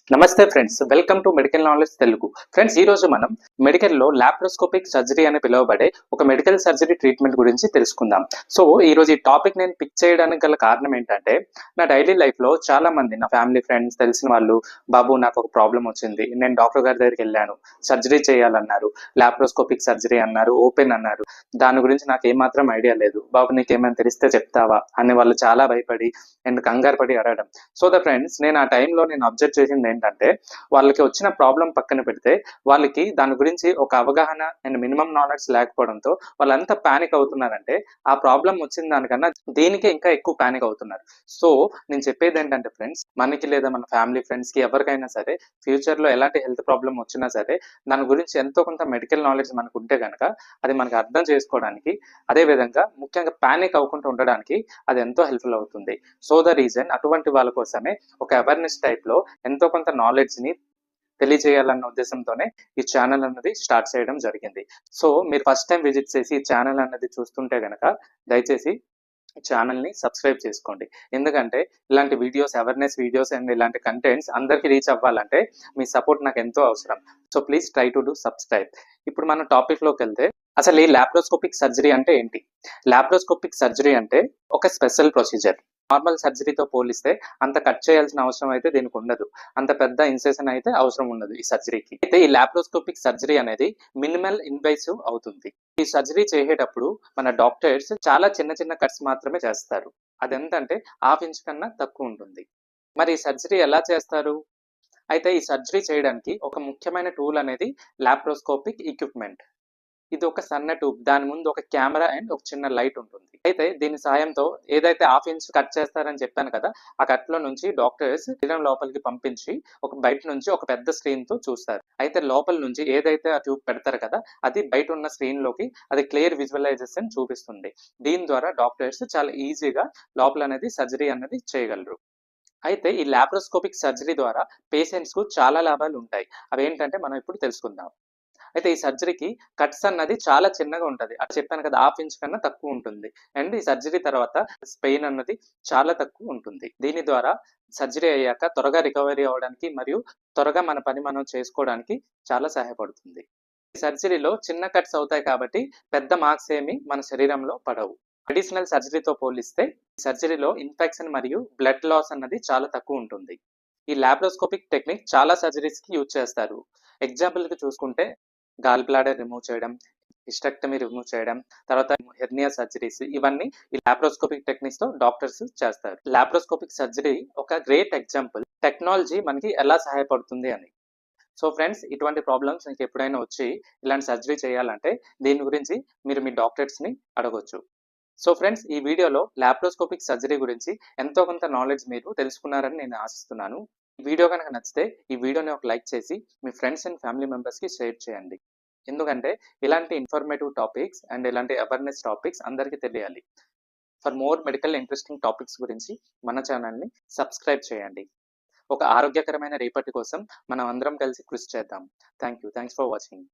నమస్తే friends, welcome to medical knowledge Telugu. Friends, ఈ రోజు మనం మెడికల్లో లాప్రోస్కోపిక్ సర్జరీ అని పిలువబడే ఒక మెడికల్ సర్జరీ ట్రీట్మెంట్ గురించి తెలుసుకుందాం. సో ఈ రోజు ఈ టాపిక్ నేను పిక్ చేయడానికి గల కారణం ఏంటంటే, నా డైలీ లైఫ్ లో చాలా మంది నా ఫ్యామిలీ ఫ్రెండ్స్ తెలిసిన వాళ్ళు, బాబు నాకు ఒక ప్రాబ్లం వచ్చింది, నేను డాక్టర్ గారి దగ్గరికి వెళ్ళాను, సర్జరీ చేయాలన్నారు, లాప్రోస్కోపిక్ సర్జరీ అన్నారు, ఓపెన్ అన్నారు, దాని గురించి నాకు ఏమాత్రం ఐడియా లేదు, బాబు నీకేమైనా తెలిస్తే చెప్తావా అని వాళ్ళు చాలా భయపడి అండ్ కంగారు పడి అడగడం. సో ద ఫ్రెండ్స్, నేను ఆ టైంలో నేను అబ్జర్వ్ చేసింది ఏంటంటే, వాళ్ళకి వచ్చిన ప్రాబ్లం పక్కన పెడితే వాళ్ళకి దాని గురించి ఒక అవగాహన అండ్ మినిమం నాలెడ్జ్ లేకపోవడంతో వాళ్ళంతా పానిక్ అవుతున్నారంటే, ఆ ప్రాబ్లం వచ్చిన దానికన్నా దీనికే ఇంకా ఎక్కువ పానిక్ అవుతున్నారు. సో నేను చెప్పేది ఏంటంటే ఫ్రెండ్స్, మనకి లేదా మన ఫ్యామిలీ ఫ్రెండ్స్ కి ఎవరికైనా సరే ఫ్యూచర్ లో ఎలాంటి హెల్త్ ప్రాబ్లం వచ్చినా సరే దాని గురించి ఎంతో కొంత మెడికల్ నాలెడ్జ్ మనకు ఉంటే కనుక అది మనకు అర్థం చేసుకోవడానికి, అదే విధంగా ముఖ్యంగా పానిక్ అవ్వకుండా ఉండడానికి అది ఎంతో హెల్ప్ఫుల్ అవుతుంది. సో ద రీజన్, అటువంటి వాళ్ళ కోసమే ఒక అవేర్నెస్ టైప్ లో ఎంతో కొంత నాలెడ్జ్ ని తెలియజేయాలన్న ఉద్దేశంతోనే ఈ ఛానల్ అన్నది స్టార్ట్ చేయడం జరిగింది. సో మీరు ఫస్ట్ టైం విజిట్ చేసి ఈ ఛానల్ అన్నది చూస్తుంటే గనక దయచేసి ఈ ఛానల్ ని సబ్స్క్రైబ్ చేసుకోండి. ఎందుకంటే ఇలాంటి వీడియోస్, అవేర్నెస్ వీడియోస్ అండ్ ఇలాంటి కంటెంట్స్ అందరికి రీచ్ అవ్వాలంటే మీ సపోర్ట్ నాకు ఎంతో అవసరం. So please try to do subscribe. ఇప్పుడు మన టాపిక్ లోకి వెళ్తే, అసలు ఈ లాప్రోస్కోపిక్ సర్జరీ అంటే ఏంటి? లాప్రోస్కోపిక్ సర్జరీ అంటే ఒక స్పెషల్ ప్రొసీజర్. నార్మల్ సర్జరీతో పోలిస్తే అంత కట్ చేయాల్సిన అవసరం అయితే దీనికి ఉండదు, అంత పెద్ద ఇన్సెషన్ అయితే అవసరం ఉండదు ఈ సర్జరీకి. అయితే ఈ లాప్రోస్కోపిక్ సర్జరీ అనేది మినిమల్ ఇన్వైసివ్ అవుతుంది. ఈ సర్జరీ చేసేటప్పుడు మన డాక్టర్స్ చాలా చిన్న చిన్న కట్స్ మాత్రమే చేస్తారు. అదెంతంటే హాఫ్ ఇంచ్ కన్నా తక్కువ ఉంటుంది. మరి ఈ సర్జరీ ఎలా చేస్తారు? అయితే ఈ సర్జరీ చేయడానికి ఒక ముఖ్యమైన టూల్ అనేది లాప్రోస్కోపిక్ ఎక్విప్మెంట్. ఇది ఒక సన్న ట్యూబ్, దాని ముందు ఒక కెమెరా అండ్ ఒక చిన్న లైట్ ఉంటుంది. అయితే దీని సాయంతో ఏదైతే హాఫ్ ఇంచ్ కట్ చేస్తారని చెప్పాను కదా, ఆ కట్ లో నుంచి డాక్టర్స్ శరీరం లోపలికి పంపించి ఒక బయట నుంచి ఒక పెద్ద స్క్రీన్ తో చూస్తారు. అయితే లోపల నుంచి ఏదైతే ఆ ట్యూబ్ పెడతారు కదా, అది బయట ఉన్న స్క్రీన్ లోకి అది క్లియర్ విజువలైజేషన్ చూపిస్తుంది. దీని ద్వారా డాక్టర్స్ చాలా ఈజీగా లోపల అనేది సర్జరీ అనేది చేయగలరు. అయితే ఈ లాప్రోస్కోపిక్ సర్జరీ ద్వారా పేషెంట్స్ కు చాలా లాభాలు ఉంటాయి. అవేంటంటే మనం ఇప్పుడు తెలుసుకుందాం. అయితే ఈ సర్జరీకి కట్స్ అన్నది చాలా చిన్నగా ఉంటది. అది చెప్పాను కదా, హాఫ్ ఇంచ్ కన్నా తక్కువ ఉంటుంది. అండ్ ఈ సర్జరీ తర్వాత పెయిన్ అన్నది చాలా తక్కువ ఉంటుంది. దీని ద్వారా సర్జరీ అయ్యాక త్వరగా రికవరీ అవ్వడానికి మరియు త్వరగా మన పని మనం చేసుకోవడానికి చాలా సహాయపడుతుంది. ఈ సర్జరీలో చిన్న కట్స్ అవుతాయి కాబట్టి పెద్ద మార్క్స్ ఏమి మన శరీరంలో పడవు. ట్రెడిషనల్ సర్జరీతో పోలిస్తే ఈ సర్జరీలో ఇన్ఫెక్షన్ మరియు బ్లడ్ లాస్ అన్నది చాలా తక్కువ ఉంటుంది. ఈ లాప్రోస్కోపిక్ టెక్నిక్ చాలా సర్జరీస్ కి యూజ్ చేస్తారు. ఎగ్జాంపుల్ కి చూసుకుంటే గాల్ బ్లాడర్ రిమూవ్ చేయడం, హిస్టెక్టమీ రిమూవ్ చేయడం, తర్వాత హెర్నియా సర్జరీస్, ఇవన్నీ ఈ లాప్రోస్కోపిక్ టెక్నిక్స్ తో డాక్టర్స్ చేస్తారు. లాప్రోస్కోపిక్ సర్జరీ ఒక గ్రేట్ ఎగ్జాంపుల్ టెక్నాలజీ మనకి ఎలా సహాయపడుతుంది అని. సో ఫ్రెండ్స్, ఇటువంటి ప్రాబ్లమ్స్ మీకు ఎప్పుడైనా వచ్చి ఇలాంటి సర్జరీ చేయాలంటే దీని గురించి మీరు మీ డాక్టర్స్ ని అడగొచ్చు. సో ఫ్రెండ్స్, ఈ వీడియోలో లాప్రోస్కోపిక్ సర్జరీ గురించి ఎంతో కొంత నాలెడ్జ్ మీరు తెలుసుకున్నారని నేను ఆశిస్తున్నాను. ఈ వీడియో కనుక నచ్చితే ఈ వీడియోని ఒక లైక్ చేసి మీ ఫ్రెండ్స్ అండ్ ఫ్యామిలీ మెంబర్స్కి షేర్ చేయండి. ఎందుకంటే ఇలాంటి ఇన్ఫర్మేటివ్ టాపిక్స్ అండ్ ఇలాంటి అవేర్నెస్ టాపిక్స్ అందరికీ తెలియాలి. For more medical interesting topics గురించి మన ఛానల్ని సబ్స్క్రైబ్ చేయండి. ఒక ఆరోగ్యకరమైన రేపటి కోసం మనం అందరం కలిసి కృషి చేద్దాం. Thanks for watching.